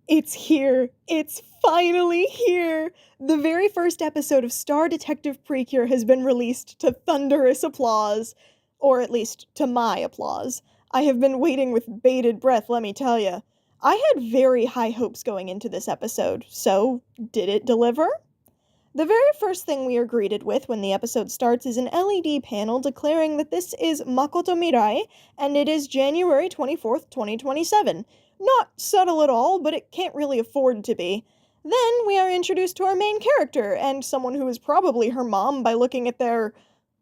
It's here. It's finally here. The very first episode of Star Detective Precure has been released to thunderous applause. Or at least to my applause. I have been waiting with bated breath, let me tell you. I had very high hopes going into this episode, so did it deliver? The very first thing we are greeted with when the episode starts is an LED panel declaring that this is Makoto Mirai and it is January 24th, 2027. Not subtle at all, but it can't really afford to be. Then we are introduced to our main character and someone who is probably her mom by looking at their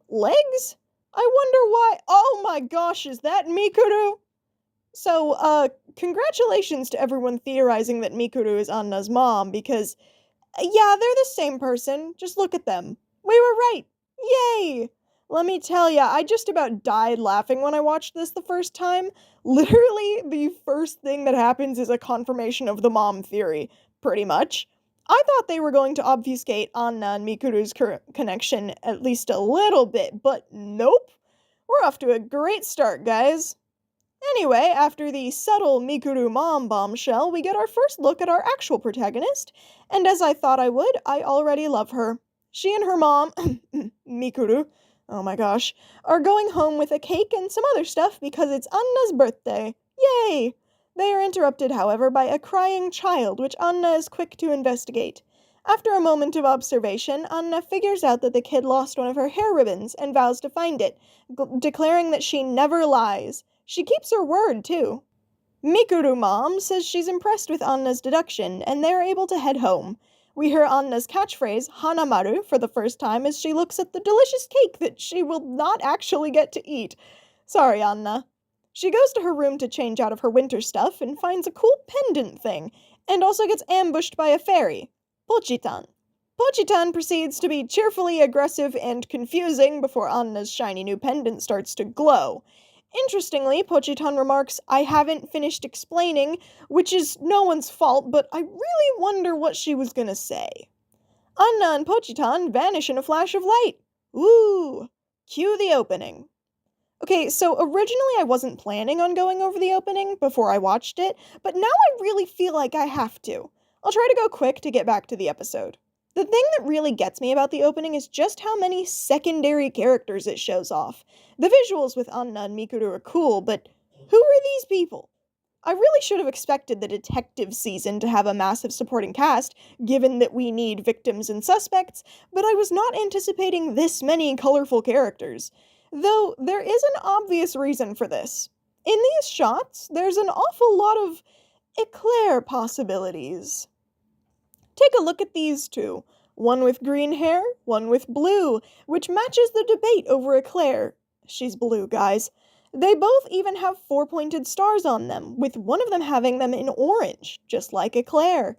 legs? I wonder why. Oh my gosh, is that Mikuru? So, congratulations to everyone theorizing that Mikuru is Anna's mom because yeah, they're the same person. Just look at them. We were right. Yay! Let me tell ya, I just about died laughing when I watched this the first time. Literally, the first thing that happens is a confirmation of the mom theory, pretty much. I thought they were going to obfuscate Anna and Mikuru's connection at least a little bit, but nope. We're off to a great start, guys. Anyway, after the subtle Mikuru mom bombshell, we get our first look at our actual protagonist, and as I thought I would, I already love her. She and her mom, Mikuru, oh my gosh, are going home with a cake and some other stuff because it's Anna's birthday. Yay! They are interrupted, however, by a crying child, which Anna is quick to investigate. After a moment of observation, Anna figures out that the kid lost one of her hair ribbons and vows to find it, declaring that she never lies. She keeps her word, too. Mikuru Mom says she's impressed with Anna's deduction, and they're able to head home. We hear Anna's catchphrase, Hanamaru, for the first time as she looks at the delicious cake that she will not actually get to eat. Sorry, Anna. She goes to her room to change out of her winter stuff and finds a cool pendant thing, and also gets ambushed by a fairy, Pochitan. Pochitan proceeds to be cheerfully aggressive and confusing before Anna's shiny new pendant starts to glow. Interestingly, Pochitan remarks, I haven't finished explaining, which is no one's fault, but I really wonder what she was gonna say. Anna and Pochitan vanish in a flash of light. Ooh, cue the opening. Okay, so originally I wasn't planning on going over the opening before I watched it, but now I really feel like I have to. I'll try to go quick to get back to the episode. The thing that really gets me about the opening is just how many secondary characters it shows off. The visuals with Anna and Mikuru are cool, but who are these people? I really should have expected the detective season to have a massive supporting cast, given that we need victims and suspects, but I was not anticipating this many colorful characters. Though there is an obvious reason for this. In these shots, there's an awful lot of eclair possibilities. Take a look at these two. One with green hair, one with blue, which matches the debate over eclair. She's blue, guys. They both even have 4-pointed stars on them, with one of them having them in orange, just like eclair.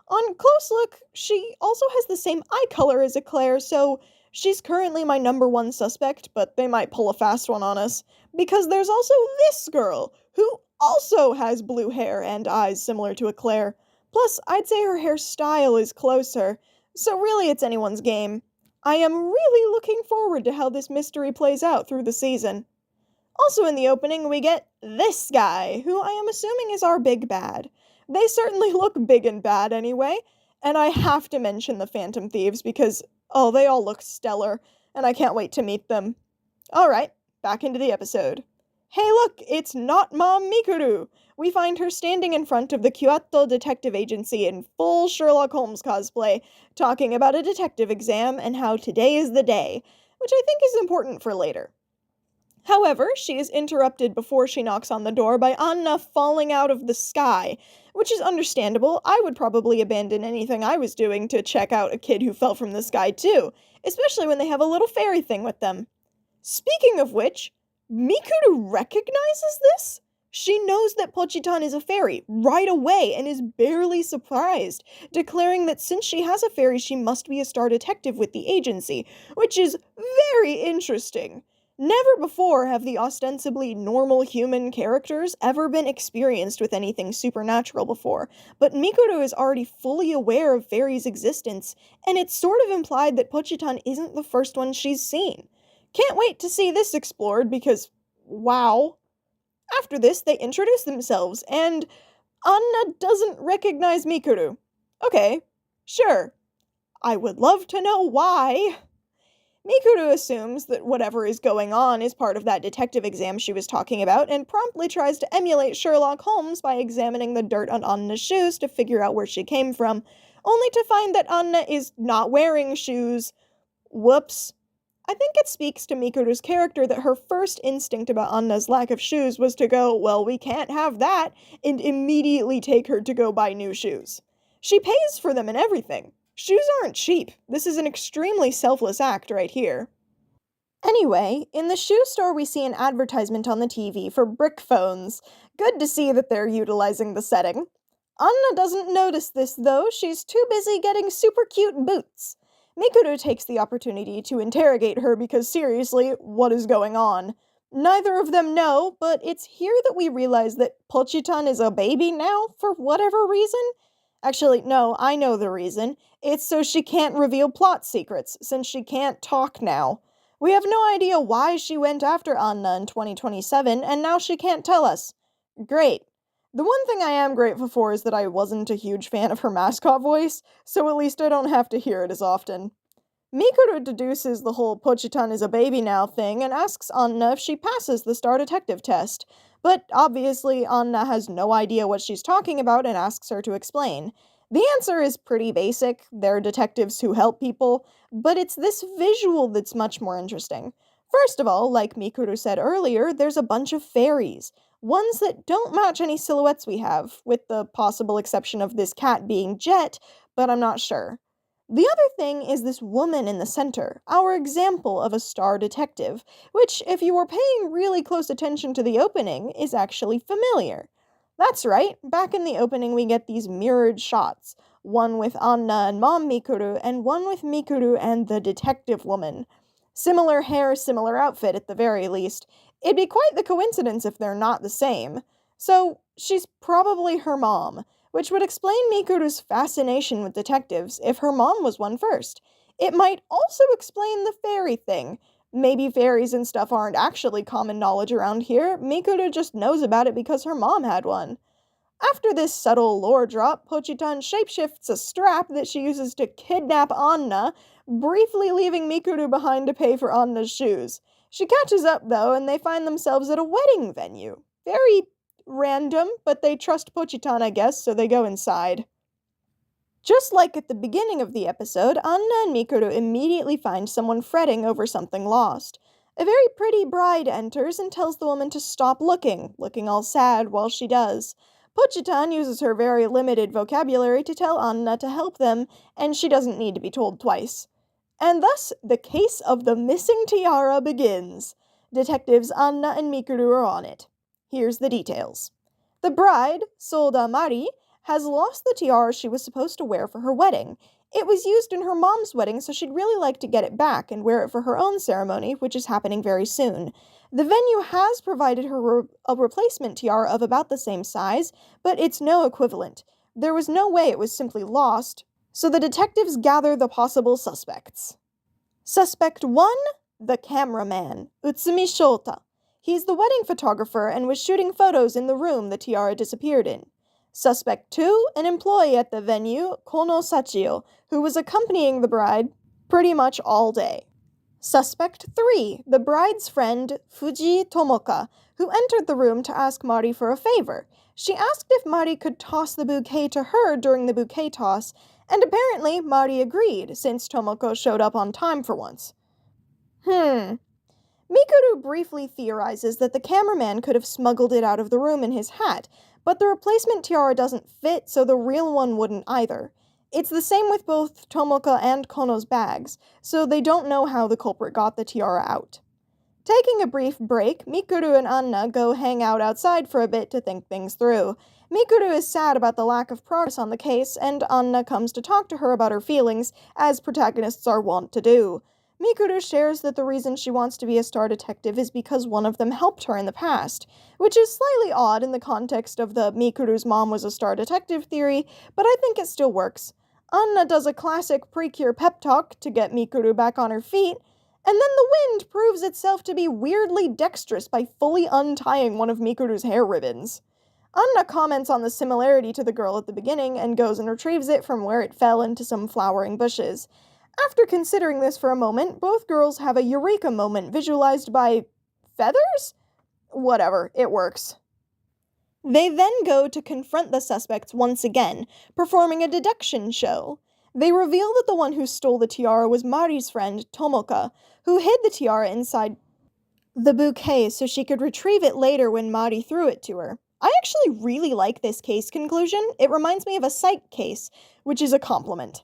On close look, she also has the same eye color as eclair, so she's currently my number one suspect, but they might pull a fast one on us. Because there's also this girl, who also has blue hair and eyes similar to eclair. Plus, I'd say her hairstyle is closer, so really it's anyone's game. I am really looking forward to how this mystery plays out through the season. Also in the opening, we get this guy, who I am assuming is our big bad. They certainly look big and bad anyway, and I have to mention the Phantom Thieves because, oh, they all look stellar, and I can't wait to meet them. Alright, back into the episode. Hey look, it's not Mom Mikuru! We find her standing in front of the Kyoto Detective Agency in full Sherlock Holmes cosplay, talking about a detective exam and how today is the day, which I think is important for later. However, she is interrupted before she knocks on the door by Anna falling out of the sky, which is understandable. I would probably abandon anything I was doing to check out a kid who fell from the sky too, especially when they have a little fairy thing with them. Speaking of which, Mikuru recognizes this? She knows that Pochitan is a fairy right away and is barely surprised, declaring that since she has a fairy, she must be a star detective with the agency, which is very interesting. Never before have the ostensibly normal human characters ever been experienced with anything supernatural before, but Mikuru is already fully aware of fairies' existence, and it's sort of implied that Pochitan isn't the first one she's seen. Can't wait to see this explored because, wow. After this, they introduce themselves, and Anna doesn't recognize Mikuru. Okay, sure. I would love to know why. Mikuru assumes that whatever is going on is part of that detective exam she was talking about and promptly tries to emulate Sherlock Holmes by examining the dirt on Anna's shoes to figure out where she came from, only to find that Anna is not wearing shoes. Whoops. I think it speaks to Mikuru's character that her first instinct about Anna's lack of shoes was to go, well, we can't have that, and immediately take her to go buy new shoes. She pays for them and everything. Shoes aren't cheap. This is an extremely selfless act right here. Anyway, in the shoe store we see an advertisement on the TV for brick phones. Good to see that they're utilizing the setting. Anna doesn't notice this though, she's too busy getting super cute boots. Mikuru takes the opportunity to interrogate her because seriously, what is going on? Neither of them know, but it's here that we realize that Pochitan is a baby now, for whatever reason. Actually, no, I know the reason. It's so she can't reveal plot secrets, since she can't talk now. We have no idea why she went after Anna in 2027, and now she can't tell us. Great. The one thing I am grateful for is that I wasn't a huge fan of her mascot voice, so at least I don't have to hear it as often. Mikuru deduces the whole Pochitan is a baby now thing and asks Anna if she passes the Star Detective test, but obviously Anna has no idea what she's talking about and asks her to explain. The answer is pretty basic, they're detectives who help people, but it's this visual that's much more interesting. First of all, like Mikuru said earlier, there's a bunch of fairies. Ones that don't match any silhouettes we have, with the possible exception of this cat being Jet, but I'm not sure. The other thing is this woman in the center, our example of a star detective, which, if you were paying really close attention to the opening, is actually familiar. That's right, back in the opening we get these mirrored shots, one with Anna and Mom Mikuru, and one with Mikuru and the detective woman. Similar hair, similar outfit at the very least. It'd be quite the coincidence if they're not the same. So, she's probably her mom, which would explain Mikuru's fascination with detectives if her mom was one first. It might also explain the fairy thing. Maybe fairies and stuff aren't actually common knowledge around here, Mikuru just knows about it because her mom had one. After this subtle lore drop, Pochitan shapeshifts a strap that she uses to kidnap Anna, briefly leaving Mikuru behind to pay for Anna's shoes. She catches up though, and they find themselves at a wedding venue. Very random, but they trust Pochitan, I guess, so they go inside. Just like at the beginning of the episode, Anna and Mikuru immediately find someone fretting over something lost. A very pretty bride enters and tells the woman to stop looking all sad while she does. Pochitan uses her very limited vocabulary to tell Anna to help them, and she doesn't need to be told twice. And thus, the case of the missing tiara begins. Detectives Anna and Mikuru are on it. Here's the details. The bride, Solda Mari, has lost the tiara she was supposed to wear for her wedding. It was used in her mom's wedding, so she'd really like to get it back and wear it for her own ceremony, which is happening very soon. The venue has provided her a replacement tiara of about the same size, but it's no equivalent. There was no way it was simply lost, so the detectives gather the possible suspects. Suspect 1, the cameraman, Utsumi Shota. He's the wedding photographer and was shooting photos in the room the tiara disappeared in. Suspect 2, an employee at the venue, Kono Sachio, who was accompanying the bride pretty much all day. Suspect 3, the bride's friend, Fuji Tomoka, who entered the room to ask Mari for a favor. She asked if Mari could toss the bouquet to her during the bouquet toss, and apparently Mari agreed, since Tomoko showed up on time for once. Mikuru briefly theorizes that the cameraman could have smuggled it out of the room in his hat, but the replacement tiara doesn't fit, so the real one wouldn't either. It's the same with both Tomoka and Kono's bags, so they don't know how the culprit got the tiara out. Taking a brief break, Mikuru and Anna go hang out outside for a bit to think things through. Mikuru is sad about the lack of progress on the case, and Anna comes to talk to her about her feelings, as protagonists are wont to do. Mikuru shares that the reason she wants to be a star detective is because one of them helped her in the past, which is slightly odd in the context of the Mikuru's mom was a star detective theory, but I think it still works. Anna does a classic Precure pep talk to get Mikuru back on her feet, and then the wind proves itself to be weirdly dexterous by fully untying one of Mikuru's hair ribbons. Anna comments on the similarity to the girl at the beginning and goes and retrieves it from where it fell into some flowering bushes. After considering this for a moment, both girls have a eureka moment visualized by feathers? Whatever, it works. They then go to confront the suspects once again, performing a deduction show. They reveal that the one who stole the tiara was Mari's friend, Tomoka, who hid the tiara inside the bouquet so she could retrieve it later when Mari threw it to her. I actually really like this case conclusion. It reminds me of a psych case, which is a compliment.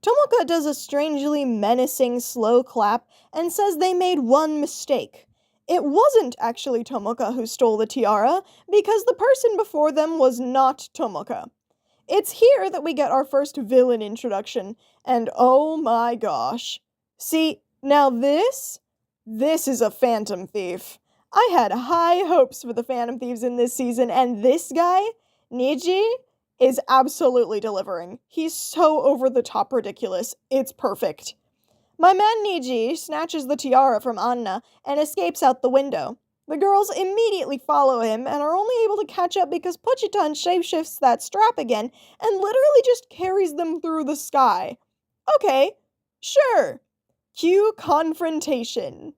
Tomoka does a strangely menacing slow clap and says they made one mistake. It wasn't actually Tomoka who stole the tiara, because the person before them was not Tomoka. It's here that we get our first villain introduction, and oh my gosh. See, now this is a Phantom Thief. I had high hopes for the Phantom Thieves in this season, and this guy, Niji, is absolutely delivering. He's so over-the-top ridiculous. It's perfect. My man Niji snatches the tiara from Anna and escapes out the window. The girls immediately follow him and are only able to catch up because Puchitan shapeshifts that strap again and literally just carries them through the sky. Okay, sure. Cue confrontation.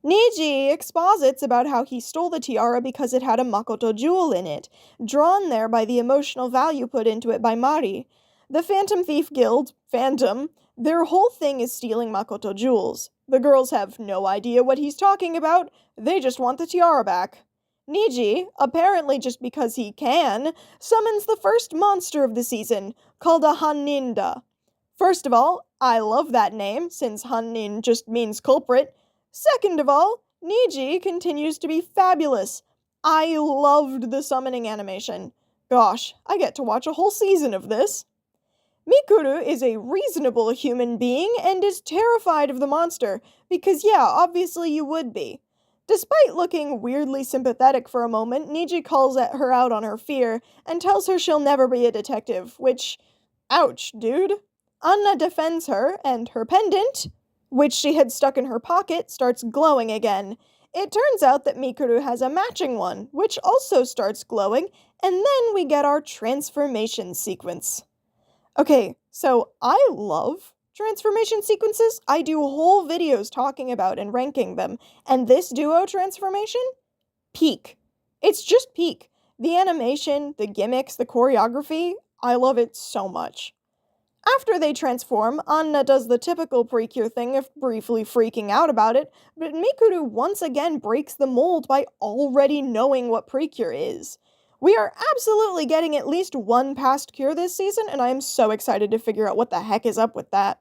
Niji exposits about how he stole the tiara because it had a Makoto jewel in it, drawn there by the emotional value put into it by Mari. The Phantom Thief Guild, Phantom, their whole thing is stealing Makoto jewels. The girls have no idea what he's talking about, they just want the tiara back. Niji, apparently just because he can, summons the first monster of the season, called a Haninda. First of all, I love that name, since Hanin just means culprit. Second of all, Niji continues to be fabulous. I loved the summoning animation. Gosh, I get to watch a whole season of this. Mikuru is a reasonable human being and is terrified of the monster, because yeah, obviously you would be. Despite looking weirdly sympathetic for a moment, Niji calls her out on her fear and tells her she'll never be a detective, which, ouch, dude. Anna defends her, and her pendant, which she had stuck in her pocket, starts glowing again. It turns out that Mikuru has a matching one, which also starts glowing, and then we get our transformation sequence. Okay, so I love transformation sequences. I do whole videos talking about and ranking them, and this duo transformation? Peak. It's just peak. The animation, the gimmicks, the choreography, I love it so much. After they transform, Anna does the typical Precure thing of briefly freaking out about it, but Mikuru once again breaks the mold by already knowing what Precure is. We are absolutely getting at least one past cure this season, and I am so excited to figure out what the heck is up with that.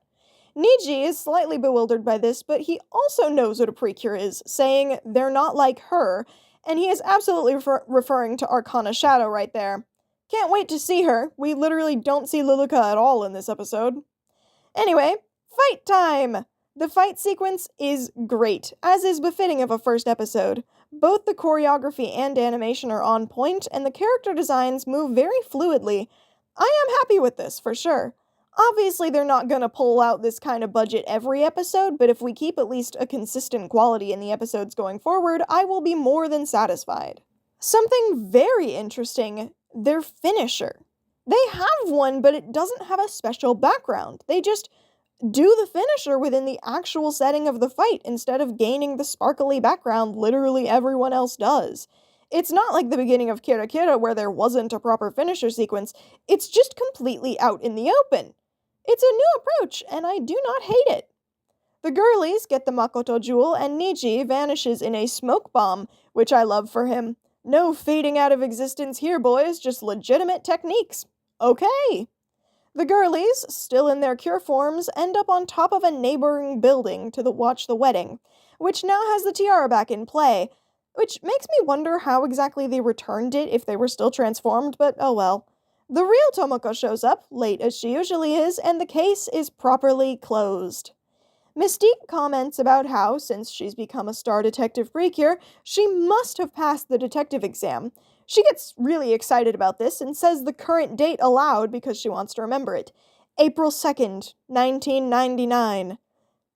Niji is slightly bewildered by this, but he also knows what a Precure is, saying they're not like her, and he is absolutely referring to Arcana Shadow right there. Can't wait to see her. We literally don't see Luluka at all in this episode. Anyway, fight time! The fight sequence is great, as is befitting of a first episode. Both the choreography and animation are on point, and the character designs move very fluidly. I am happy with this, for sure. Obviously, they're not gonna pull out this kind of budget every episode, but if we keep at least a consistent quality in the episodes going forward, I will be more than satisfied. Something very interesting, their finisher. They have one, but it doesn't have a special background. They just do the finisher within the actual setting of the fight instead of gaining the sparkly background literally everyone else does. It's not like the beginning of Kira Kira where there wasn't a proper finisher sequence. It's just completely out in the open. It's a new approach, and I do not hate it. The girlies get the Makoto jewel, and Niji vanishes in a smoke bomb, which I love for him. No fading out of existence here, boys, just legitimate techniques. Okay. The girlies, still in their cure forms, end up on top of a neighboring building to watch the wedding, which now has the tiara back in play, which makes me wonder how exactly they returned it if they were still transformed, but oh well. The real Tomoko shows up, late as she usually is, and the case is properly closed. Mystique comments about how, since she's become a star detective Precure, she must have passed the detective exam. She gets really excited about this and says the current date aloud because she wants to remember it. April 2nd, 1999.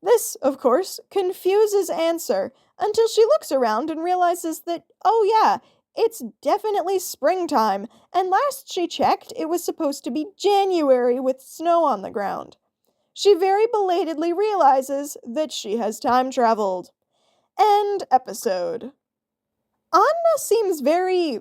This, of course, confuses Answer until she looks around and realizes that, oh yeah, It's definitely springtime, and last she checked, it was supposed to be January with snow on the ground. She very belatedly realizes that she has time traveled. End episode. Anna seems very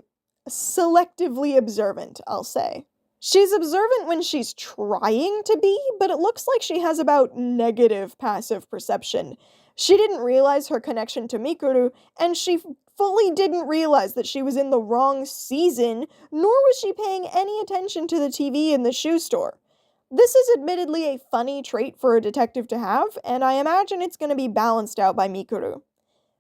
selectively observant, I'll say. She's observant when she's trying to be, but it looks like she has about negative passive perception. She didn't realize her connection to Mikuru, and she fully didn't realize that she was in the wrong season, nor was she paying any attention to the TV in the shoe store. This is admittedly a funny trait for a detective to have, and I imagine it's going to be balanced out by Mikuru.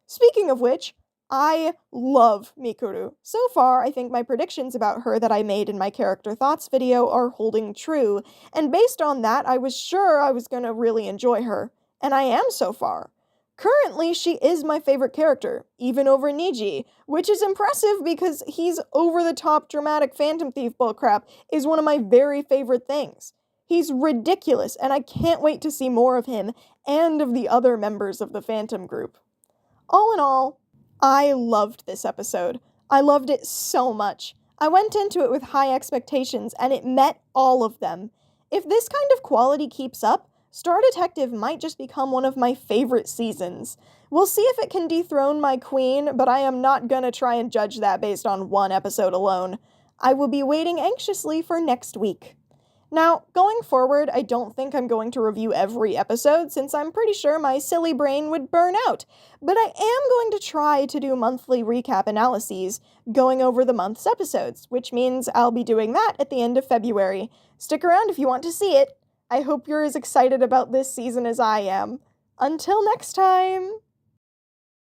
Speaking of which, I love Mikuru. So far, I think my predictions about her that I made in my character thoughts video are holding true, and based on that, I was sure I was gonna really enjoy her, and I am so far. Currently, she is my favorite character, even over Niji, which is impressive because he's over-the-top dramatic Phantom Thief bullcrap is one of my very favorite things. He's ridiculous, and I can't wait to see more of him and of the other members of the Phantom group. All in all, I loved this episode. I loved it so much. I went into it with high expectations, and it met all of them. If this kind of quality keeps up, Star Detective might just become one of my favorite seasons. We'll see if it can dethrone my queen, but I am not gonna try and judge that based on one episode alone. I will be waiting anxiously for next week. Now, going forward, I don't think I'm going to review every episode since I'm pretty sure my silly brain would burn out, but I am going to try to do monthly recap analyses, going over the month's episodes, which means I'll be doing that at the end of February. Stick around if you want to see it. I hope you're as excited about this season as I am. Until next time!